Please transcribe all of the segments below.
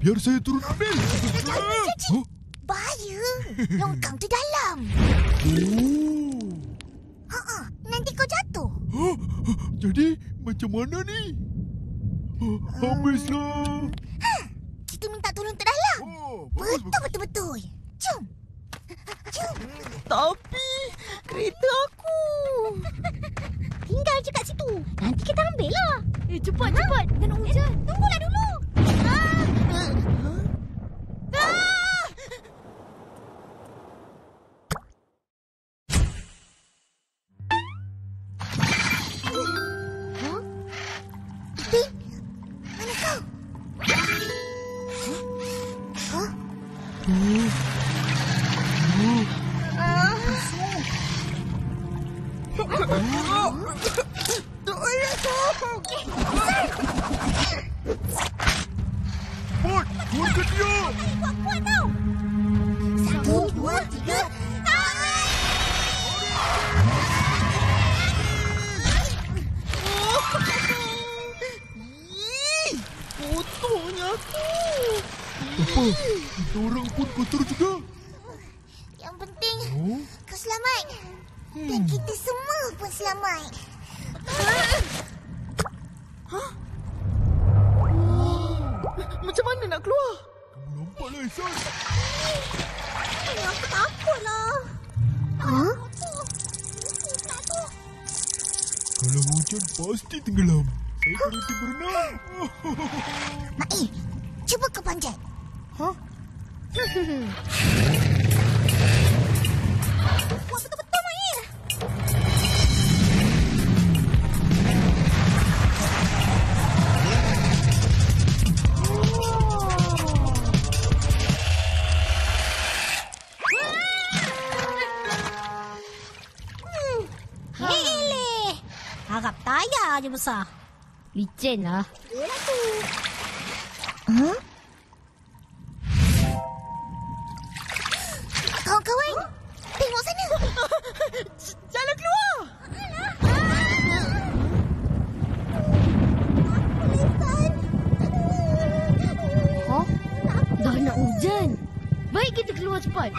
Biar saya turun ambil. Cik. Bahaya. Longkang tu dalam. Nanti kau jatuh. Jadi macam mana ni? Habislah. Kita minta tolong tak dalam. Betul. Jom. Tapi kereta aku. Tinggal je kat situ. Nanti kita ambil lah. Cepat. Kena hujan. Tunggulah dulu. Tin, mana kau? Cepat, turunkan dia. Kuat tau. 1, 2, 3. Kotornya aku. Apa? Kita orang pun kotor juga. Yang penting kau selamat. Dan kita semua pun selamat. Macam mana nak keluar? Kamu lompatlah, Ihsan. Aku takutlah. Kalau hujan pasti tenggelam. Saya berhenti berenang. Cuba kau panjat. Wah, betul-betul Mail. Hele. Harap tayar je besar. Licin lah. Kawan-kawan, tengok sana. Jalan keluar. Dah nak hujan. Baik kita keluar cepat.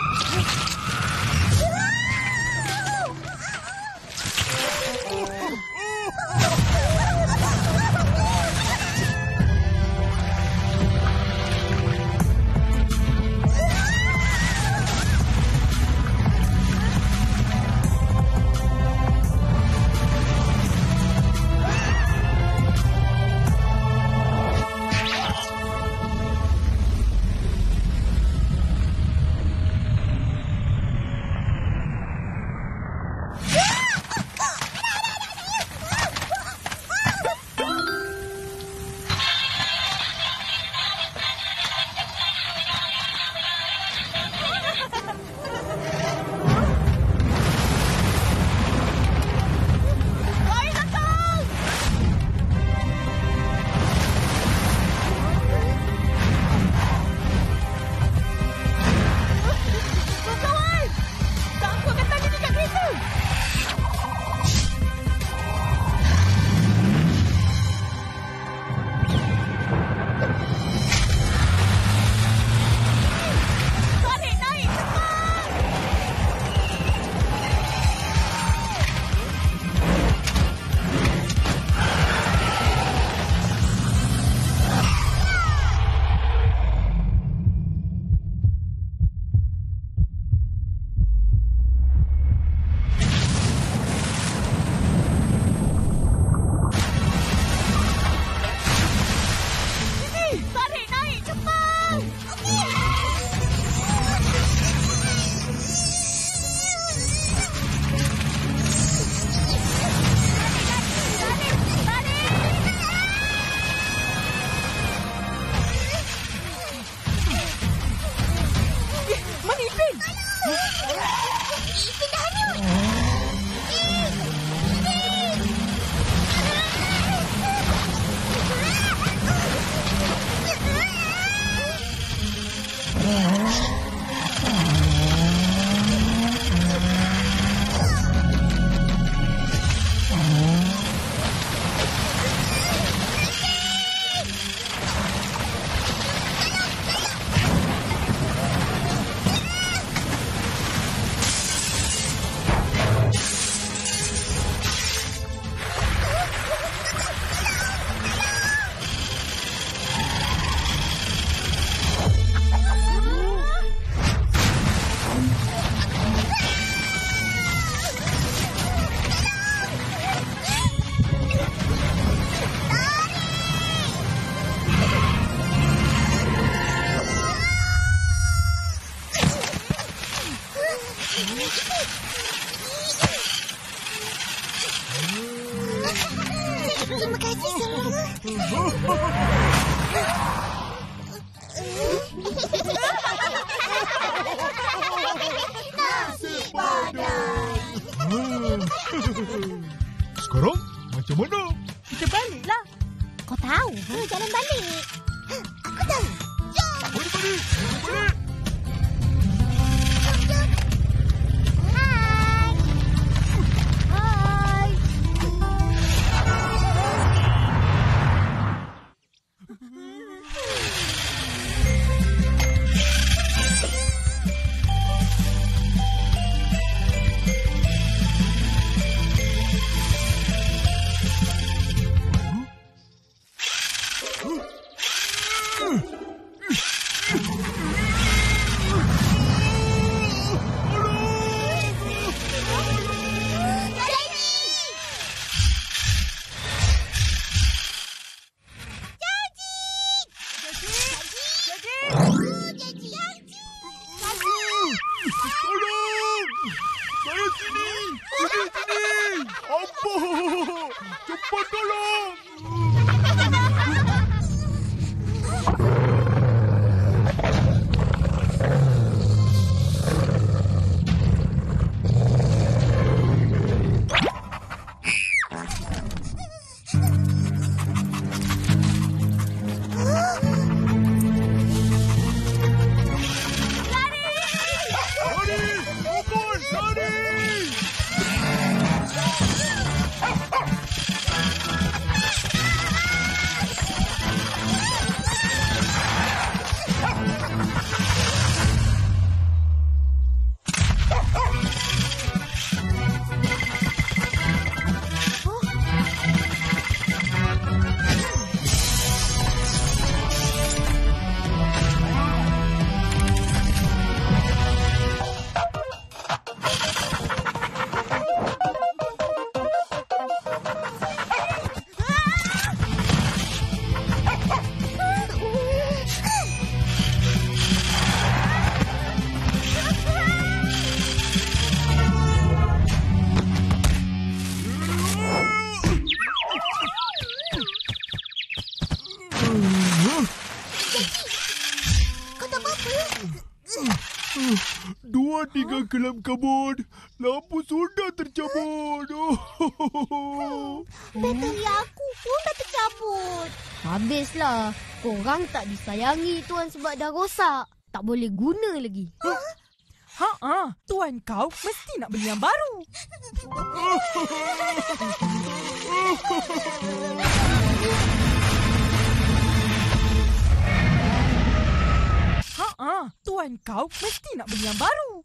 Kaki semua. Nasi padang. Sekarang macam mana? Kita baliklah. Kau tahu jalan balik? Aku tahu. Jom. Mari balik. Balik. Jom, jom. Hai. Hai. Tolong! Saya sini! Sini! Apa? Cepat tolong! Kau tak apa-apa? 2-3 kelam kabut. Lampu sudah tercabut. Bateri aku pun dah tercabut. Habislah. Korang tak disayangi tuan sebab dah rosak. Tak boleh guna lagi. Tuan kau mesti nak beli yang baru. Tuan kau mesti nak beli yang baru.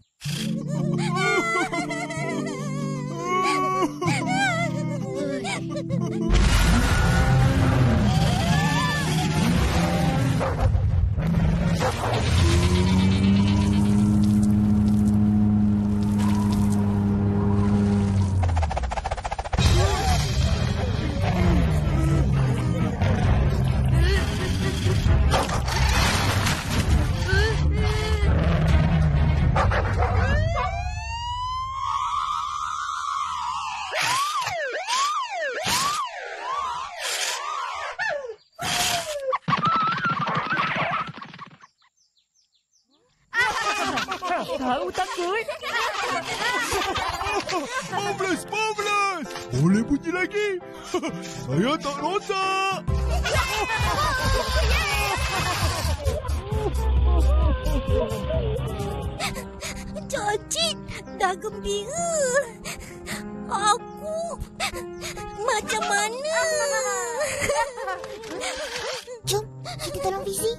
Tahu takut? Marvelous! Boleh bunyi lagi. Saya tak rosak. Cacit dah gembira. Aku macam mana? Jom, kita tolong Fizi.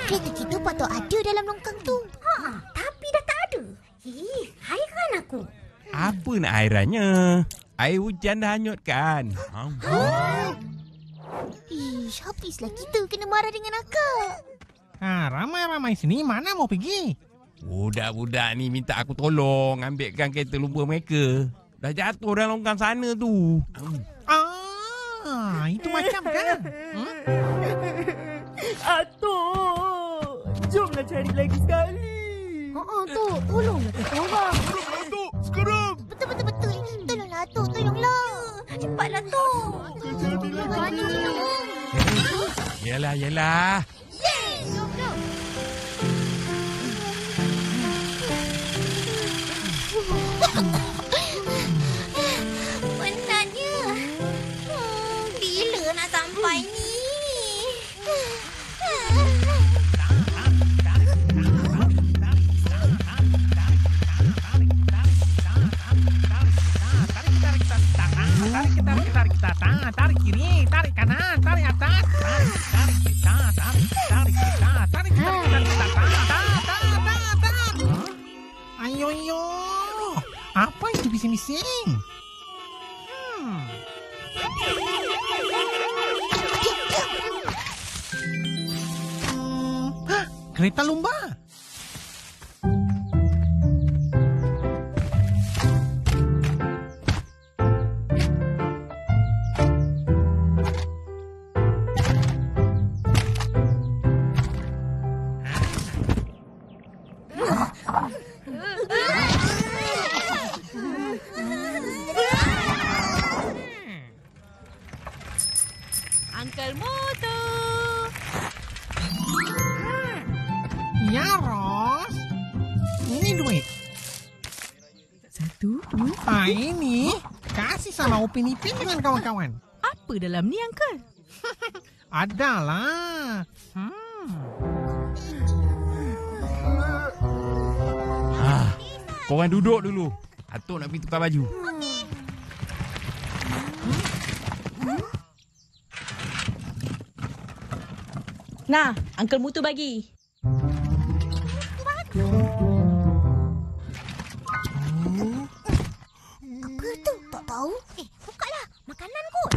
Kereta kita patut ada dalam longkang tu. Tapi dah nak airannya? Air hujan dah hanyutkan. Ish, habislah kita kena marah dengan akak. Ramai-ramai sini mana mau pergi? Budak-budak ni minta aku tolong ambilkan kereta lumpur mereka. Dah jatuh dalam longkang sana tu. Itu macam kan? Atuk, jomlah cari lagi sekali. Tu, tolonglah kita orang. Atuk, sekarang. Betul. Tolonglah, Atuk. Tolonglah. Cepatlah, Atuk. Jadi lagi. Yelah. Penatnya. Bila nak sampai ni? Tarik kiri, tarik kanan, tarik atas, tarik kita, tarik. Ayo. Apa itu bising-bising? Kereta lumba. Uncle Moto. Ya, Ros. Ini duit. 1, 2. Ini kasih sama Upin Ipin dengan kawan-kawan. Apa dalam ni, Uncle? Adalah. Korang duduk dulu. Atuk nak pergi tukar baju. Nah, Uncle Mutu bagi. Apa tu? Tak tahu. Bukalah. Makanan kot.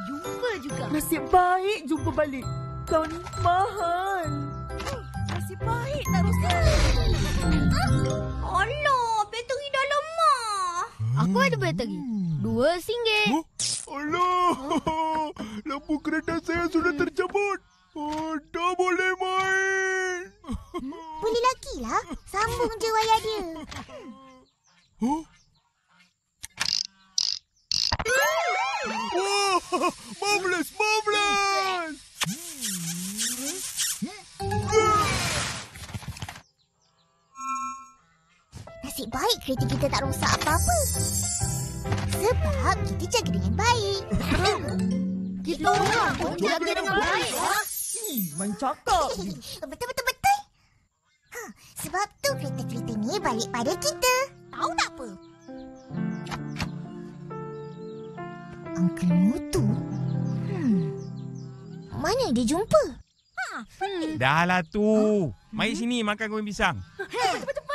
Jumpa juga. Nasib baik jumpa balik. Kau ni mahal. Nasib baik tak rosak. Alah, bateri dah lemah. Aku ada bateri. RM2. Alah, lampu kereta saya sudah tercabut. Tak boleh main. Boleh lagi lah. Sambung je wayar dia. Wah, marvelous. Nasib baik kereta kita tak rosak apa-apa. Sebab kita jaga dengan baik. Kita orang pun jaga dengan baik. Main cakap. Betul. Sebab tu kereta-kereta ni balik pada kita. Tahu tak apa? Uncle Mutu? Mana dia jumpa? Dah lah tu. Mari sini makan goreng pisang. Cepat.